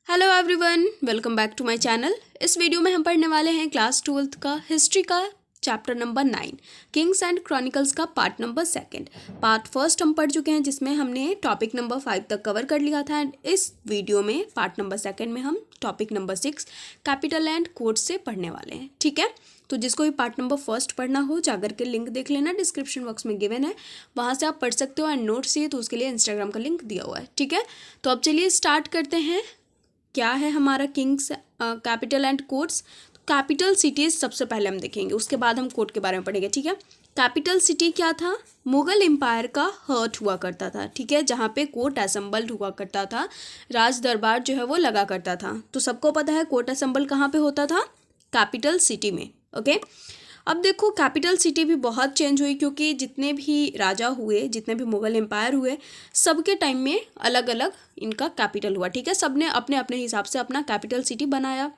Hello everyone, welcome back to my channel. इस video में हम पढ़ने वाले हैं क्लास 12th का हिस्ट्री का chapter number 9 Kings and chronicles का पार्ट नंबर 2। पार्ट फर्स्ट हम पढ़ चुके हैं जिसमें हमने टॉपिक नंबर 5 तक कवर कर लिया था। एंड इस वीडियो में पार्ट नंबर 2 में हम topic number 6 capital and codes से पढ़ने वाले हैं। ठीक है, तो जिसको भी पार्ट नंबर फर्स्ट पढ़ना हो जाकर के लिंक देख लेना, डिस्क्रिप्शन बॉक्स में गिवन है, वहाँ से आप पढ़ सकते हो। एंड नोट्स चाहिए तो उसके लिए इंस्टाग्राम का लिंक दिया हुआ है। ठीक है, तो अब चलिए स्टार्ट करते हैं। क्या है हमारा Kings capital and codes. Capital cities सबसे पहले हम देखेंगे, उसके बाद हम कोड के बारे में पढ़ेंगे। ठीक है, कैपिटल सिटी क्या था? मुगल एम्पायर का हर्ट हुआ करता था। ठीक है, जहाँ पे कोर्ट असेंबल्ड हुआ करता था, राज दरबार जो है वो लगा करता था। तो सबको पता है कोर्ट असेंबल कहाँ पे होता था? कैपिटल सिटी में। ओके, अब देखो कैपिटल सिटी भी बहुत चेंज हुई, क्योंकि जितने भी राजा हुए, जितने भी मुगल एम्पायर हुए, सबके टाइम में अलग अलग इनका कैपिटल हुआ। ठीक है, सबने अपने अपने हिसाब से अपना कैपिटल सिटी बनाया।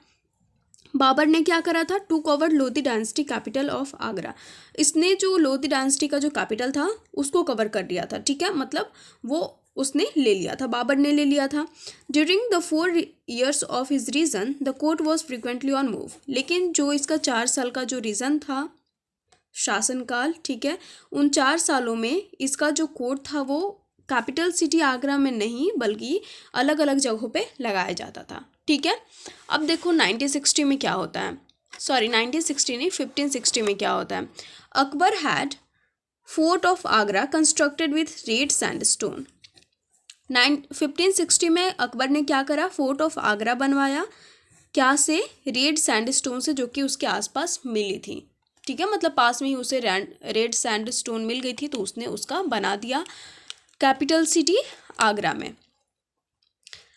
बाबर ने क्या करा था? To cover Lodhi dynasty capital of Agra. इसने जो लोधी डायनेस्टी का जो कैपिटल था उसको कवर कर दिया था। ठीक है, मतलब वो उसने ले लिया था, बाबर ने ले लिया था। During the 4 years of his region the court was frequently on move. लेकिन जो इसका 4 साल का जो रीजन था, शासनकाल, ठीक है, उन 4 सालों में इसका जो कोर्ट था वो कैपिटल सिटी आगरा में नहीं बल्कि अलग अलग जगहों पे लगाया जाता था। ठीक है, अब देखो 1960 में क्या होता है, सॉरी 1960 नहीं 1560 में क्या होता है। Akbar had fort of Agra constructed with red sandstone. 1560 में अकबर ने क्या करा? फोर्ट ऑफ आगरा बनवाया। क्या से? रेड सैंडस्टोन से, जो कि उसके आसपास मिली थी। ठीक है, मतलब पास में ही उसे रेड सैंडस्टोन मिल गई थी, तो उसने उसका बना दिया कैपिटल सिटी आगरा में।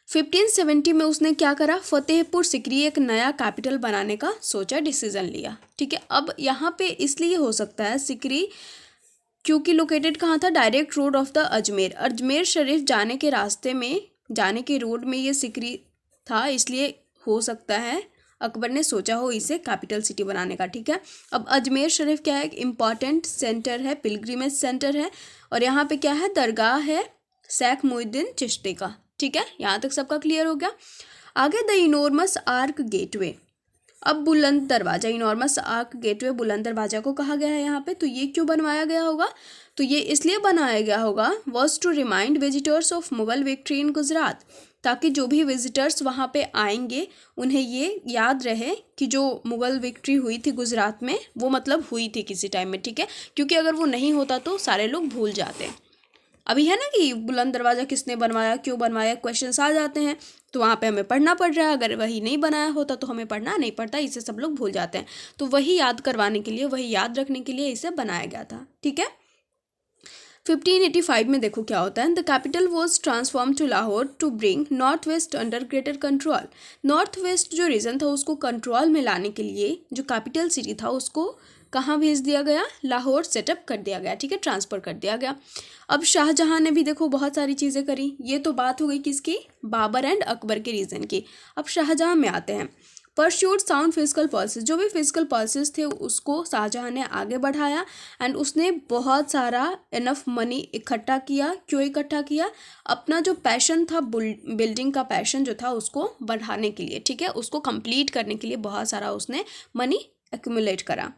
1570 में उसने क्या करा? फतेहपुर सिकरी एक नया कैपिटल बनाने का सोचा, डिसीजन लिया। ठीक है, अब यहाँ पे इसलिए हो सकता है सिकरी क्योंकि लोकेटेड कहाँ था? Direct road off the Ajmer. Ajmer Sharif जाने के रास्ते में, जाने के रोड में ये सिकरी था, इसलिए हो सकता है अकबर ने सोचा हो इसे कैपिटल सिटी बनाने का। ठीक है, अब अजमेर शरीफ क्या है? एक इम्पॉर्टेंट सेंटर है, पिलग्रिमेज सेंटर है, और यहाँ पे क्या है? दरगाह है शेख मोइनुद्दीन चिश्ती का। ठीक है, यहाँ तक सबका क्लियर हो गया। आगे द इनॉर्मस आर्क गेटवे। अब बुलंद दरवाजा, इनॉर्मस आर्क गेटवे बुलंद दरवाजा को कहा गया है यहाँ पे। तो ये क्यों बनवाया गया होगा? तो ये इसलिए बनाया गया होगा, was to remind visitors of Mughal victory in Gujarat, ताकि जो भी विजिटर्स वहाँ पे आएंगे उन्हें ये याद रहे कि जो मुगल विक्ट्री हुई थी गुजरात में, वो मतलब हुई थी किसी टाइम में। ठीक है, क्योंकि अगर वो नहीं होता तो सारे लोग भूल जाते। अभी है ना कि बुलंद दरवाज़ा किसने बनवाया, क्यों बनवाया, क्वेश्चंस आ जाते हैं, तो वहाँ पे हमें पढ़ना पड़ रहा है। अगर वही नहीं बनाया होता तो हमें पढ़ना नहीं पड़ता, इसे सब लोग भूल जाते हैं। तो वही याद करवाने के लिए, वही याद रखने के लिए इसे बनाया गया था। ठीक है, 1585 में देखो क्या होता है। The capital was transform to Lahore to bring north west under greater control. North west जो रीजन था उसको कंट्रोल में लाने के लिए जो कैपिटल सिटी था उसको कहाँ भेज दिया गया? लाहौर सेटअप कर दिया गया। ठीक है, ट्रांसफ़र कर दिया गया। अब शाहजहां ने भी देखो बहुत सारी चीज़ें करी। ये तो बात हो गई किसकी? बाबर एंड अकबर के रीजन की। अब शाहजहां में आते हैं। परस्यूड साउंड फिजिकल पॉलिसीज, जो भी फिजिकल पॉलिसीज थे उसको शाहजहां ने आगे बढ़ाया। एंड उसने बहुत सारा इनफ मनी इकट्ठा किया। क्यों इकट्ठा किया? अपना जो पैशन था, बिल्डिंग का पैशन जो था उसको बढ़ाने के लिए। ठीक है, उसको कंप्लीट करने के लिए बहुत सारा उसने मनी एक्यूमुलेट करा।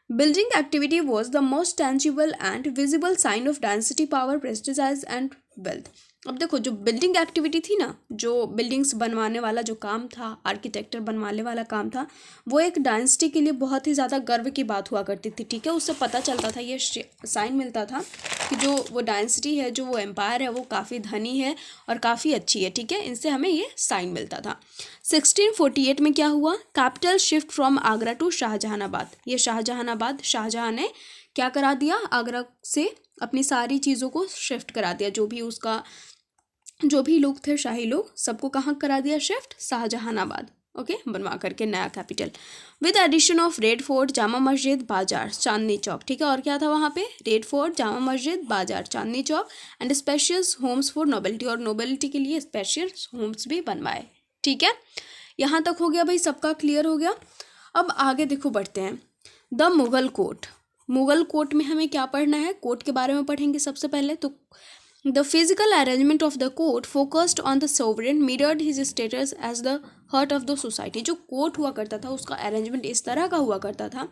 Building activity was the most tangible and visible sign of dynasty power, prestige and wealth. अब देखो जो बिल्डिंग एक्टिविटी थी ना, जो बिल्डिंग्स बनवाने वाला जो काम था, आर्किटेक्चर बनवाने वाला काम था, वो एक डायनेस्टी के लिए बहुत ही ज़्यादा गर्व की बात हुआ करती थी। ठीक है, उससे पता चलता था, ये साइन मिलता था कि जो वो डायनेस्टी है, जो वो एम्पायर है, वो काफ़ी धनी है और काफ़ी अच्छी है। ठीक है, इनसे हमें ये साइन मिलता था। 1648 में क्या हुआ? Capital shift from Agra to Shahjahanabad. ये शाहजहानाबाद, शाहजहां ने क्या करा दिया? आगरा से अपनी सारी चीज़ों को शिफ्ट करा दिया। जो भी उसका, जो भी लोग थे, शाही लोग, सबको कहाँ करा दिया शिफ्ट? शाहजहानाबाद। ओके, बनवा करके नया capital, with addition of red fort, Jama Masjid, बाजार, चांदनी चौक। ठीक है, और क्या था वहाँ पे? रेड फोर्ट, जामा मस्जिद, बाजार, Chandni Chowk, and spacious homes for nobility, और नोबिलिटी के लिए स्पेशल होम्स भी बनवाए। ठीक है, यहाँ तक हो गया भाई, सबका क्लियर हो गया। अब आगे देखो बढ़ते हैं। The Mughal court. Mughal court में हमें क्या पढ़ना है? कोर्ट के बारे में पढ़ेंगे सबसे पहले। तो The physical arrangement of the court focused on the sovereign, mirrored his status as the heart of the society. जो कोर्ट हुआ करता था उसका अरेंजमेंट इस तरह का हुआ करता था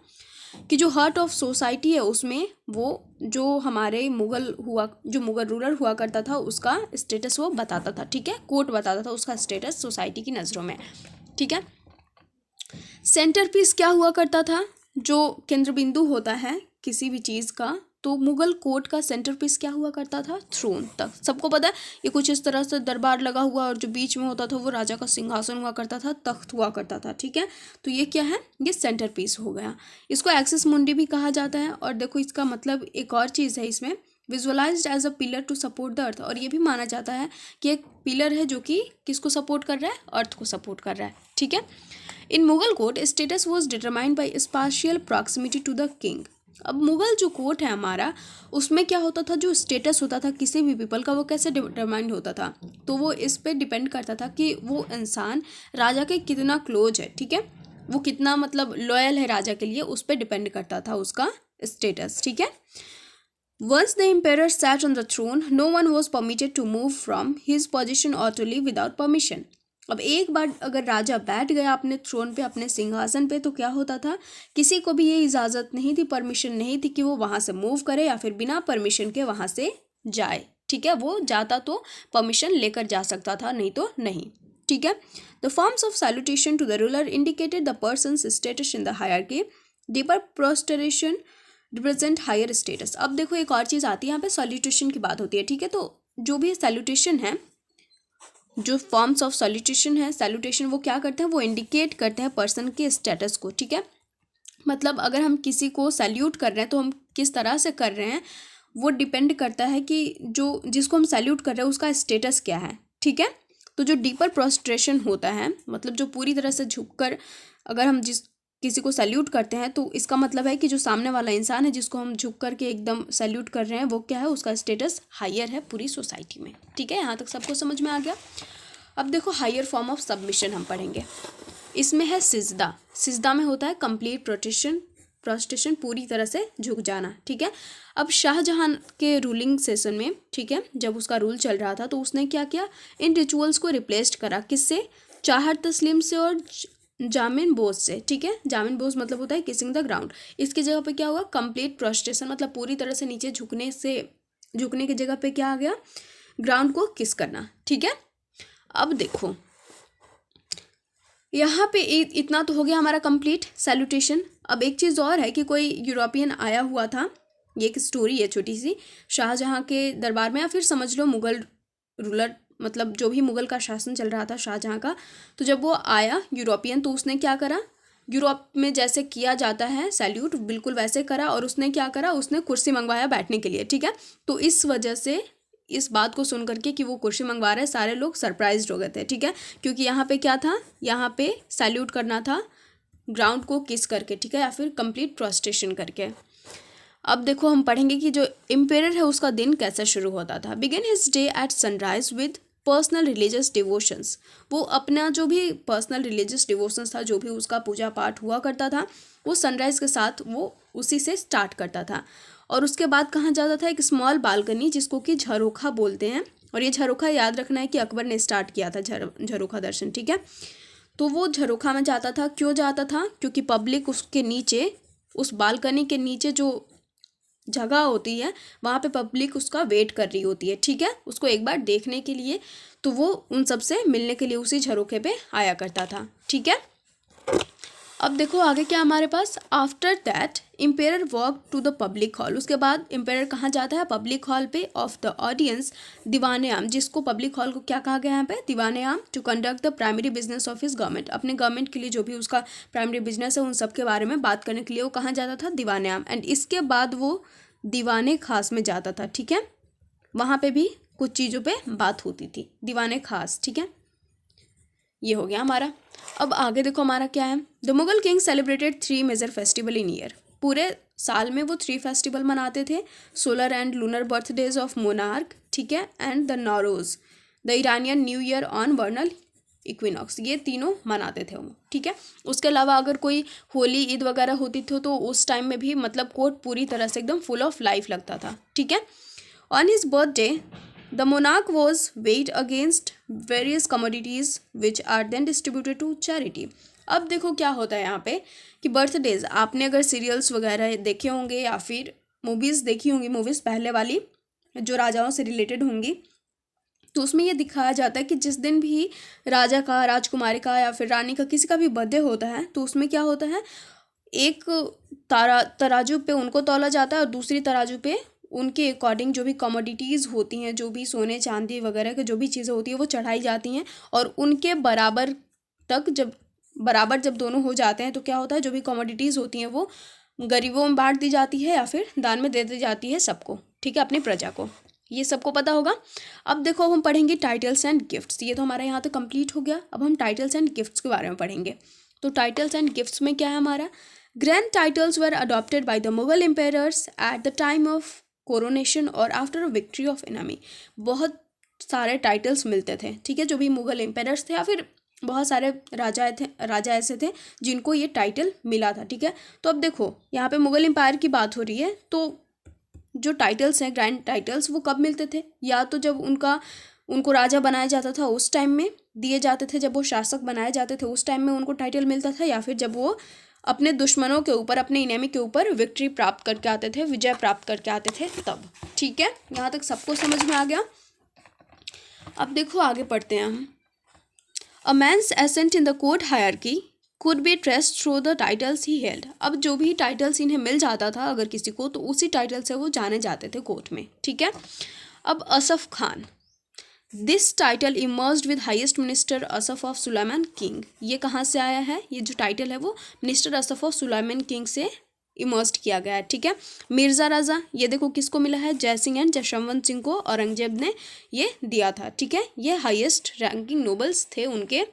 कि जो हार्ट ऑफ सोसाइटी है उसमें वो जो हमारे जो मुगल रूलर हुआ करता था उसका स्टेटस वो बताता था, ठीक है, कोर्ट बताता था उसका स्टेटस सोसाइटी की नज़रों में, ठीक है। सेंटर पीस क्या हुआ करता था, जो केंद्र बिंदु होता है किसी भी चीज़ का, तो मुगल कोर्ट का सेंटर पीस क्या हुआ करता था, थ्रोन। तक सबको पता है ये कुछ इस तरह से दरबार लगा हुआ और जो बीच में होता था वो राजा का सिंहासन हुआ करता था, तख्त हुआ करता था, ठीक है। तो ये क्या है, ये सेंटर पीस हो गया। इसको एक्सिस मुंडी भी कहा जाता है। और देखो इसका मतलब एक और चीज़ है इसमें, visualized as a pillar to support the earth. और ये भी माना जाता है कि एक पिलर है जो कि किसको सपोर्ट कर रहा है, अर्थ को सपोर्ट कर रहा है, ठीक है। In Mughal court status was determined by spatial proximity to the king. अब मुगल जो कोर्ट है हमारा, उसमें क्या होता था, जो स्टेटस होता था किसी भी पीपल का वो कैसे डिटरमाइंड होता था, तो वो इस पे डिपेंड करता था कि वो इंसान राजा के कितना क्लोज है, ठीक है, वो कितना मतलब लॉयल है राजा के लिए, उस पर डिपेंड करता था उसका स्टेटस, ठीक है। Once the emperor sat on the throne, no one was permitted to move from his position or to leave without permission. अब एक बार अगर राजा बैठ गया अपने थ्रोन पे, अपने सिंहासन पे, तो क्या होता था, किसी को भी ये इजाज़त नहीं थी, परमिशन नहीं थी कि वो वहाँ से मूव करे या फिर बिना परमिशन के वहाँ से जाए, ठीक है। वो जाता तो परमिशन लेकर जा सकता था, नहीं तो नहीं, ठीक है। The forms of salutation to the ruler indicated the person's status in the hierarchy. Deeper prostration represent higher status. अब देखो एक और चीज़ आती है यहाँ पे, सैल्यूटेशन की बात होती है, ठीक है। तो जो भी सैल्यूटेशन है, जो फॉर्म्स ऑफ सैल्यूटेशन है, सैल्यूटेशन वो क्या करते हैं, वो इंडिकेट करते हैं पर्सन के स्टेटस को, ठीक है। मतलब अगर हम किसी को सैल्यूट कर रहे हैं तो हम किस तरह से कर रहे हैं, वो डिपेंड करता है कि जो जिसको हम सैल्यूट कर रहे हैं उसका स्टेटस क्या है, ठीक है। तो जो डीपर प्रोस्ट्रेशन होता है, मतलब जो पूरी तरह से झुककर अगर हम किसी को सैल्यूट करते हैं, तो इसका मतलब है कि जो सामने वाला इंसान है जिसको हम झुक करके एकदम सैल्यूट कर रहे हैं, वो क्या है, उसका स्टेटस हायर है पूरी सोसाइटी में, ठीक है। यहाँ तक सबको समझ में आ गया। अब देखो हायर फॉर्म ऑफ सबमिशन हम पढ़ेंगे। इसमें है सिजदा। सिजदा में होता है कंप्लीट प्रोस्ट्रेशन, पूरी तरह से झुक जाना, ठीक है। अब शाहजहां के रूलिंग सेशन में, ठीक है, जब उसका रूल चल रहा था तो उसने क्या किया, इन रिचुअल्स को रिप्लेस करा, किससे, चाहर तस्लीम से और जामिन बोझ से, ठीक है। जामिन बोझ मतलब होता है किसिंग द ग्राउंड। इसकी जगह पे क्या हुआ, कंप्लीट प्रोस्ट्रेशन, मतलब पूरी तरह से नीचे झुकने की जगह पे क्या आ गया, ग्राउंड को किस करना, ठीक है। अब देखो यहाँ पे इतना तो हो गया हमारा कंप्लीट सैल्यूटेशन। अब एक चीज़ और है कि कोई यूरोपियन आया हुआ था, ये एक स्टोरी है छोटी सी, शाहजहां के दरबार में, या फिर समझ लो मुगल रूलर, मतलब जो भी मुगल का शासन चल रहा था शाहजहां का, तो जब वो आया यूरोपियन, तो उसने क्या करा, यूरोप में जैसे किया जाता है सैल्यूट, बिल्कुल वैसे करा, और उसने क्या करा, उसने कुर्सी मंगवाया बैठने के लिए, ठीक है। तो इस वजह से, इस बात को सुन करके कि वो कुर्सी मंगवा रहे, सारे लोग सरप्राइज्ड हो गए थे, ठीक है, क्योंकि यहाँ पे क्या था, यहाँ पे सैल्यूट करना था ग्राउंड को किस करके, ठीक है, या फिर कंप्लीट प्रोस्ट्रेशन करके। अब देखो हम पढ़ेंगे कि जो एम्पेरर है उसका दिन कैसे शुरू होता था। Begin his day at sunrise with personal religious devotions. वो अपना जो भी पर्सनल रिलीजियस डिवोशंस था, जो भी उसका पूजा पाठ हुआ करता था, वो सनराइज़ के साथ वो उसी से स्टार्ट करता था। और उसके बाद कहाँ जाता था, एक स्मॉल बालकनी जिसको कि झरोखा बोलते हैं। और ये झरोखा याद रखना है कि अकबर ने स्टार्ट किया था झरोखा दर्शन, ठीक है। तो वो झरोखा में जाता था, क्यों जाता था, क्योंकि पब्लिक उसके नीचे, उस बालकनी के नीचे जो जगह होती है वहाँ पे पब्लिक उसका वेट कर रही होती है, ठीक है, उसको एक बार देखने के लिए। तो वो उन सब से मिलने के लिए उसी झरोखे पे आया करता था, ठीक है। अब देखो आगे क्या हमारे पास, after that emperor walk to the public hall. उसके बाद एम्पेरर कहाँ जाता है, पब्लिक हॉल पे, of the audience Diwane Aam, जिसको पब्लिक हॉल को क्या कहा गया यहाँ पे, Diwane Aam, to conduct the primary business of his government. अपने गवर्नमेंट के लिए जो भी उसका प्राइमरी बिजनेस है उन सब के बारे में बात करने के लिए वो कहाँ जाता था, दीवाने आम। एंड इसके बाद वो दीवाने खास में जाता था, ठीक है, वहाँ पे भी कुछ चीज़ों पे बात होती थी, दीवाने खास, ठीक है। ये हो गया हमारा। अब आगे देखो हमारा क्या है, the Mughal king celebrated 3 major festival in year. पूरे साल में वो 3 फेस्टिवल मनाते थे, solar and lunar birthdays of monarch, ठीक है, and the Nowruz, the Iranian new year on vernal equinox. ये तीनों मनाते थे वो, ठीक है। उसके अलावा अगर कोई होली ईद वगैरह होती थी तो उस टाइम में भी मतलब कोर्ट पूरी तरह से एकदम फुल ऑफ लाइफ लगता था, ठीक है। On his birthday the monarch was weight against various commodities which are then distributed to charity. अब देखो क्या होता है यहाँ पे कि बर्थडेज, आपने अगर सीरियल्स वगैरह देखे होंगे या फिर मूवीज़ देखी होंगी, मूवीज़ पहले वाली जो राजाओं से रिलेटेड होंगी, तो उसमें ये दिखाया जाता है कि जिस दिन भी राजा का, राजकुमारी का या फिर रानी का, किसी का भी बर्थडे होता है, तो उसमें क्या होता है, एक तराजू पे उनको तौला जाता है और दूसरी तराजू पे उनके अकॉर्डिंग जो भी कमोडिटीज़ होती हैं, जो भी सोने चांदी वगैरह की जो भी चीज़ें होती हैं वो चढ़ाई जाती हैं, और उनके बराबर तक जब दोनों हो जाते हैं तो क्या होता है, जो भी कमोडिटीज़ होती हैं वो गरीबों में बांट दी जाती है या फिर दान में दे दी जाती है सबको, ठीक है, अपनी प्रजा को। ये सबको पता होगा। अब देखो अब हम पढ़ेंगे टाइटल्स एंड गिफ्ट्स। ये तो हमारा यहाँ तक कंप्लीट हो गया। अब हम टाइटल्स एंड गिफ्ट्स के बारे में पढ़ेंगे। तो टाइटल्स एंड गिफ्ट्स में क्या है हमारा, grand titles were adopted by the Mughal emperors at the time of coronation और after a victory of enemy. बहुत सारे टाइटल्स मिलते थे, ठीक है, जो भी मुगल एम्पायर्स थे या फिर बहुत सारे राजा ऐसे थे जिनको ये टाइटल मिला था, ठीक है। तो अब देखो यहाँ पे मुगल एम्पायर की बात हो रही है, तो जो टाइटल्स हैं, ग्रैंड टाइटल्स, वो कब मिलते थे, या तो जब उनको राजा बनाया जाता था उस टाइम में दिए जाते थे, जब वो शासक बनाए जाते थे उस टाइम में उनको टाइटल मिलता था, या फिर जब वो अपने दुश्मनों के ऊपर, अपने इनेमी के ऊपर विक्ट्री प्राप्त करके आते थे, विजय प्राप्त करके आते थे तब, ठीक है। यहाँ तक सबको समझ में आ गया। अब देखो आगे पढ़ते हैं हम। A man's ascent in the court hierarchy could be traced through the titles he held। अब जो भी टाइटल्स इन्हें मिल जाता था अगर किसी को, तो उसी टाइटल से वो जाने जाते थे कोर्ट में, ठीक है। अब Asaf Khan, this title emerged with highest minister Asaf of Sulaiman king. ये कहाँ से आया है, ये जो टाइटल है वो minister Asaf of Sulaiman king से इमर्ज्ड किया गया है, ठीक है। मिर्ज़ा राजा, ये देखो किसको मिला है, जय सिंह एंड जशवंत सिंह को औरंगजेब ने ये दिया था, ठीक है। ये हाईएस्ट रैंकिंग नोबल्स थे उनके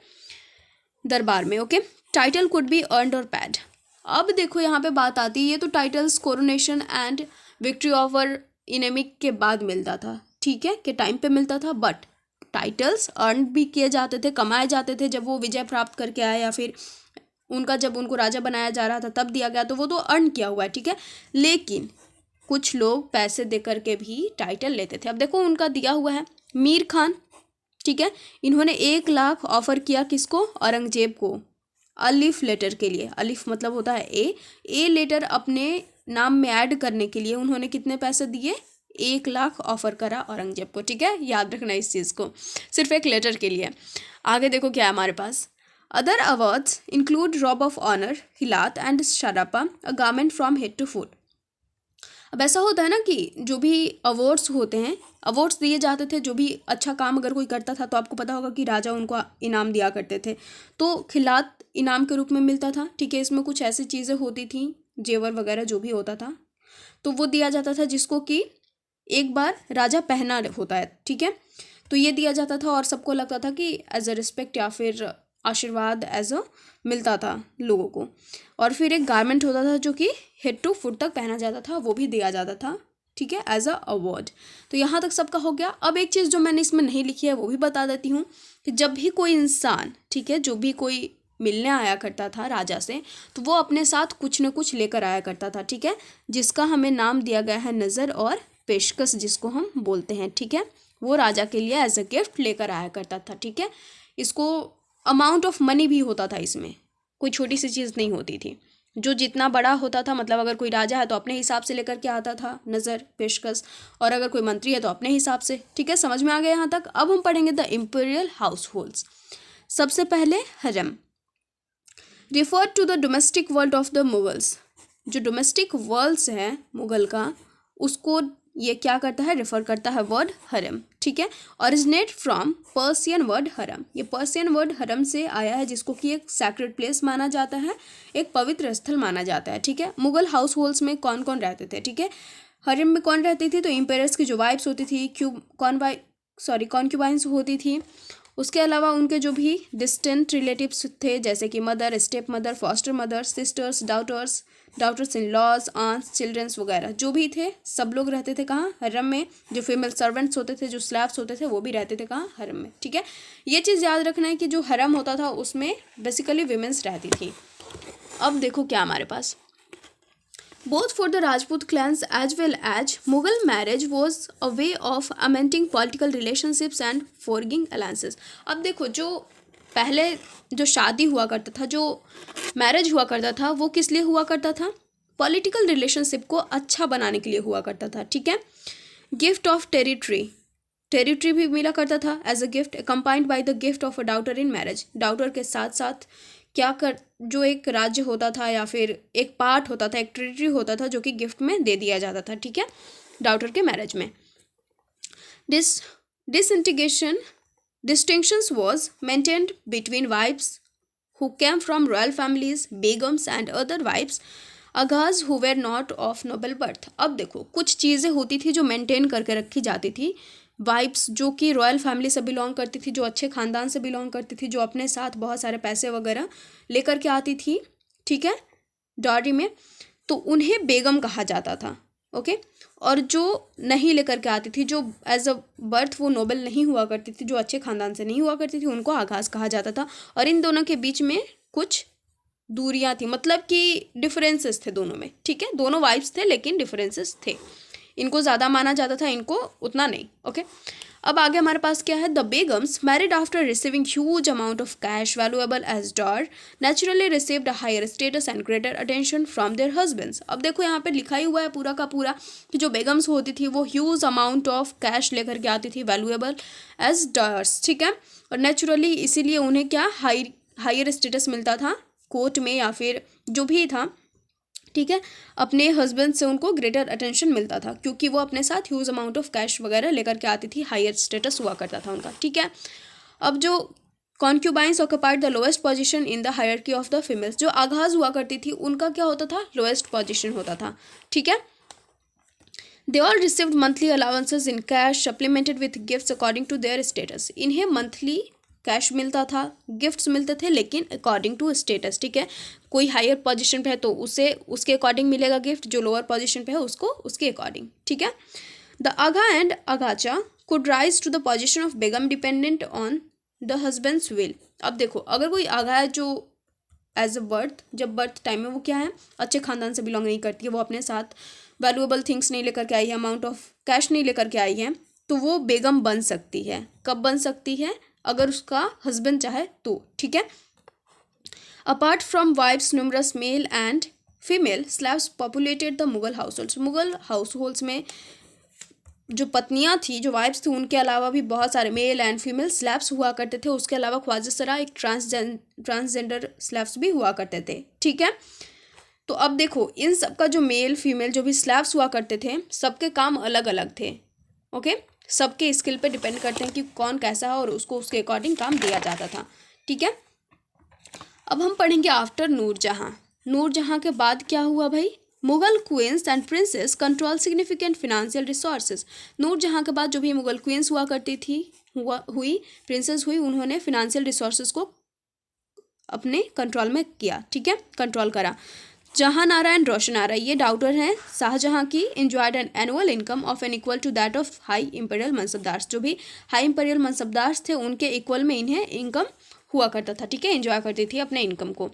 दरबार में, okay. Title could be earned और पैड। अब देखो यहाँ पे बात आती है, ये तो titles coronation and victory over enemies के बाद मिलता था, ठीक है, के टाइम पे मिलता था, बट टाइटल्स अर्न भी किए जाते थे, कमाए जाते थे जब वो विजय प्राप्त करके आए, या फिर जब उनको राजा बनाया जा रहा था तब दिया गया, तो वो तो अर्न किया हुआ है, ठीक है। लेकिन कुछ लोग पैसे दे करके भी टाइटल लेते थे। अब देखो उनका दिया हुआ है मीर खान, ठीक है, इन्होंने 1 लाख ऑफर किया किसको, औरंगजेब को, अलिफ लेटर के लिए। अलिफ मतलब होता है ए लेटर अपने नाम में ऐड करने के लिए उन्होंने कितने पैसे दिए, 1 लाख ऑफर करा औरंगजेब को, ठीक है। याद रखना इस चीज़ को, सिर्फ एक लेटर के लिए। आगे देखो क्या है हमारे पास। Other awards include robe of honour, हिलात एंड शरापा, a garment from head to foot. अब ऐसा होता है ना कि जो भी अवार्ड्स होते हैं, अवार्ड्स दिए जाते थे, जो भी अच्छा काम अगर कोई करता था तो आपको पता होगा कि राजा उनको इनाम दिया करते थे, तो खिलात इनाम के रूप में मिलता था, ठीक है। इसमें कुछ ऐसी चीज़ें होती थी, जेवर वगैरह जो भी होता था, तो वो दिया जाता था जिसको कि एक बार राजा पहना होता है, ठीक है। तो ये दिया जाता था और सबको लगता था कि एज अ रिस्पेक्ट या फिर आशीर्वाद एज अ मिलता था लोगों को। और फिर एक गारमेंट होता था जो कि हेड टू फुट तक पहना जाता था, वो भी दिया जाता था, ठीक है, एज अ अवार्ड। तो यहाँ तक सबका हो गया। अब एक चीज़ जो मैंने इसमें नहीं लिखी है वो भी बता देती हूँ कि जब भी कोई इंसान, ठीक है, जो भी कोई मिलने आया करता था राजा से, तो वो अपने साथ कुछ न कुछ लेकर आया करता था, ठीक है, जिसका हमें नाम दिया गया है नज़र और पेशकश, जिसको हम बोलते हैं, ठीक है। वो राजा के लिए एज अ गिफ्ट लेकर आया करता था, ठीक है। इसको अमाउंट ऑफ मनी भी होता था, इसमें कोई छोटी सी चीज़ नहीं होती थी। जो जितना बड़ा होता था, मतलब अगर कोई राजा है तो अपने हिसाब से लेकर के आता था नज़र, पेशकश, और अगर कोई मंत्री है तो अपने हिसाब से, ठीक है। समझ में आ गया यहाँ तक। अब हम पढ़ेंगे द इम्पीरियल हाउस होल्ड्स। सबसे पहले harem refer to the domestic world of the Mughals. जो डोमेस्टिक वर्ल्ड्स है मुगल का, उसको ये क्या करता है, रेफर करता है वर्ड हरम, ठीक है। ओरिजिनेट फ्रॉम पर्सियन वर्ड हरम। ये पर्सियन वर्ड हरम से आया है, जिसको कि एक सैक्रेड प्लेस माना जाता है, एक पवित्र स्थल माना जाता है, ठीक है। मुगल हाउस होल्ड्स में कौन कौन रहते थे, ठीक है। हरम में कौन रहती थी, तो इम्पेयर्स की जो वाइफ्स होती थी, कॉन्क्यूबाइंस होती थी। उसके अलावा उनके जो भी डिस्टेंट रिलेटिव्स थे, जैसे कि mother, step mother, foster mother, sisters, daughters in laws, aunts, childrens वगैरह जो भी थे, सब लोग रहते थे कहाँ, हरम में। जो फीमेल सर्वेंट्स होते थे, जो स्लैव्स होते थे, वो भी रहते थे कहाँ, हरम में, ठीक है। ये चीज़ याद रखना है कि जो हरम होता था उसमें बेसिकली विमेंस रहती थी। अब देखो क्या हमारे पास, Both for the Rajput clans as well as Mughal marriage was a way of amending political relationships and forging alliances. अब देखो, जो पहले जो शादी हुआ करता था, जो मैरिज हुआ करता था, वो किस लिए हुआ करता था? पॉलिटिकल रिलेशनशिप को अच्छा बनाने के लिए हुआ करता था, ठीक है। गिफ्ट ऑफ टेरिटरी भी मिला करता था as a gift, combined by the gift of a daughter in marriage. Daughter के साथ साथ क्या कर जो एक राज्य होता था या फिर एक पार्ट होता था, एक टेरिटरी होता था जो कि गिफ्ट में दे दिया जाता था, ठीक है, डाउटर के मैरिज में। Disintegration distinctions was maintained between wives who came from royal families, begums and other wives अगाज who were not of noble birth। अब देखो, कुछ चीज़ें होती थी जो मेंटेन करके रखी जाती थी। वाइब्स जो कि रॉयल फैमिली से बिलोंग करती थी, जो अच्छे ख़ानदान से बिलोंग करती थी, जो अपने साथ बहुत सारे पैसे वगैरह लेकर के आती थी, ठीक है, डॉरी में, तो उन्हें बेगम कहा जाता था, ओके। और जो नहीं लेकर के आती थी, जो एज अ बर्थ वो नोबल नहीं हुआ करती थी, जो अच्छे ख़ानदान से नहीं हुआ करती थी, उनको आगाज़ कहा जाता था। और इन दोनों के बीच में कुछ दूरियां थी, मतलब कि डिफरेंसेस थे दोनों में, ठीक है। दोनों वाइब्स थे लेकिन डिफरेंसेस थे। इनको ज़्यादा माना जाता था, इनको उतना नहीं, ओके। अब आगे हमारे पास क्या है? The begums married after receiving huge amount of cash valuable as dower naturally received a higher status and greater attention from their husbands. अब देखो, यहाँ पे लिखा ही हुआ है पूरा का पूरा कि जो बेगम्स होती थी वो ह्यूज अमाउंट ऑफ कैश लेकर के आती थी, वैल्यूएबल एज डॉर्स, ठीक है। और नेचुरली इसीलिए उन्हें क्या हायर स्टेटस मिलता था कोर्ट में या फिर जो भी था, ठीक है। अपने हस्बैंड से उनको ग्रेटर अटेंशन मिलता था क्योंकि वो अपने साथ ह्यूज अमाउंट ऑफ कैश वगैरह लेकर के आती थी, हायर स्टेटस हुआ करता था उनका, ठीक है। अब जो concubines occupied the lowest position in the hierarchy of the females, जो आगाज हुआ करती थी उनका क्या होता था? लोएस्ट पोजीशन होता था, ठीक है। They all received monthly allowances in cash supplemented with gifts according to their status. इन्हें मंथली कैश मिलता था, गिफ्ट्स मिलते थे, लेकिन अकॉर्डिंग टू स्टेटस, ठीक है। कोई हायर पोजीशन पे है तो उसे उसके अकॉर्डिंग मिलेगा गिफ्ट, जो लोअर पोजीशन पे है उसको उसके अकॉर्डिंग, ठीक है। The agha and aghacha could rise to the position of begum dependent on the husband's will. अब देखो, अगर कोई आगा है जो एज अ बर्थ, जब बर्थ टाइम में वो क्या है, अच्छे खानदान से बिलोंग नहीं करती है, वो अपने साथ वैल्यूएबल थिंग्स नहीं लेकर के आई है, अमाउंट ऑफ कैश नहीं लेकर के आई है, तो वो बेगम बन सकती है। कब बन सकती है? अगर उसका हस्बैंड चाहे तो, ठीक है। Apart from wives numerous male and female slaves populated the Mughal households. Mughal households में जो पत्नियां थी, जो वाइफ्स थी, उनके अलावा भी बहुत सारे मेल एंड फीमेल स्लैव्स हुआ करते थे। उसके अलावा ख्वाजा एक ट्रांसजेंडर स्लैव्स भी हुआ करते थे, ठीक है। तो अब देखो, इन सब का जो मेल फीमेल जो भी स्लैव्स हुआ करते थे, सबके काम अलग अलग थे, ओके। सबके स्किल पे डिपेंड करते हैं कि कौन कैसा है और उसको उसके अकॉर्डिंग काम दिया जाता था, ठीक है। अब हम पढ़ेंगे आफ्टर नूरजहां। नूरजहां के बाद क्या हुआ भाई? Mughal queens and princess control significant financial resources. Nur Jahan के बाद जो भी मुगल क्वींस हुआ करती थी, प्रिंसेस हुई, उन्होंने फिनेंशियल रिसोर्सेज को अपने कंट्रोल में किया, ठीक है, कंट्रोल करा। जहां नारा एंड रोशन आरा, ये डाउटर हैं शाहजहां की, enjoyed an annual income of an equal to that of high imperial mansabdars. जो भी हाई इंपीरियल मनसबदार्स थे उनके इक्वल में इन्हें इनकम हुआ करता था, ठीक है, एंजॉय करती थी अपने इनकम को।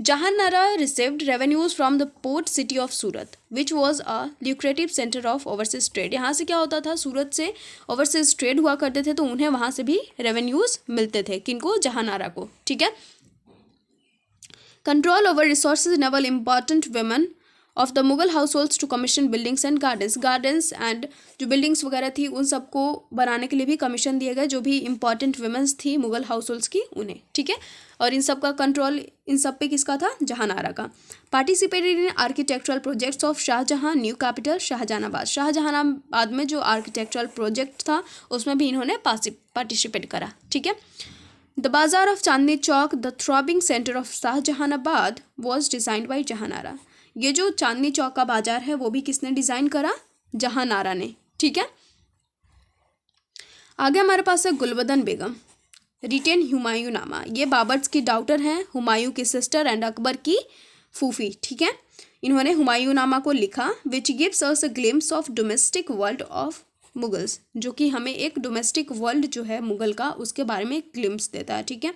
जहां नारा received revenues from the port city of Surat which was a lucrative centre of overseas trade. यहाँ से क्या होता था? सूरत से ओवरसीज ट्रेड हुआ करते थे, तो उन्हें वहाँ से भी रेवेन्यूज मिलते थे। किनको? जहां नारा को, ठीक है। Control over resources enabled important women of the Mughal households to commission buildings and gardens and जो buildings वगैरह थी उन सबको बनाने के लिए भी कमीशन दिए गए, जो भी important women थी मुगल हाउसहोल्ड्स की, उन्हें, ठीक है। और इन सब का कंट्रोल इन सब पे किसका था? जहानारा का। Participated in architectural projects of Shah Jahan new capital Shahjahanabad. Shahjahanabad में जो आर्किटेक्चरल प्रोजेक्ट था उसमें भी इन्होंने पार्टिसिपेट करा, ठीक है। The Bazaar of Chandni Chowk, the throbbing center of Shahjahanabad, was designed by Jahanara. ये जो चांदनी चौक का बाजार है वो भी किसने डिज़ाइन करा? जहानारा ने, ठीक है। आगे हमारे पास है गुलबदन बेगम, रिटेन हुमायूं नामा। ये बाबर की डाउटर हैं, हुमायूं की सिस्टर एंड अकबर की फूफी, ठीक है। इन्होंने हुमायूं नामा को लिखा, which gives us a glimpse of domestic world of Mughals, जो कि हमें एक डोमेस्टिक वर्ल्ड जो है मुगल का उसके बारे में एक ग्लिम्स देता है, ठीक है।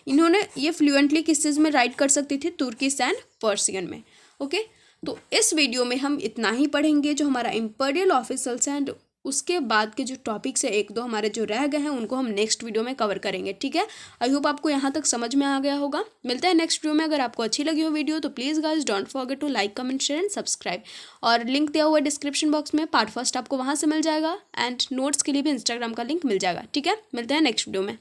इन्होंने ये फ्लुएंटली किस चीज़ में राइट कर सकती थी? तुर्किश एंड पर्सियन में, ओके। तो इस वीडियो में हम इतना ही पढ़ेंगे, जो हमारा इम्पीरियल ऑफिसर्स एंड उसके बाद के जो टॉपिक्स है एक दो हमारे जो रह गए हैं उनको हम नेक्स्ट वीडियो में कवर करेंगे, ठीक है। आई होप आपको यहाँ तक समझ में आ गया होगा। मिलते हैं नेक्स्ट वीडियो में। अगर आपको अच्छी लगी हो वीडियो तो please guys don't forget to like comment share and subscribe, और लिंक दिया हुआ है डिस्क्रिप्शन बॉक्स में, पार्ट फर्स्ट आपको वहाँ से मिल जाएगा एंड नोट्स के लिए भी इंस्टाग्राम का लिंक मिल जाएगा, ठीक है। मिलते हैं नेक्स्ट वीडियो में।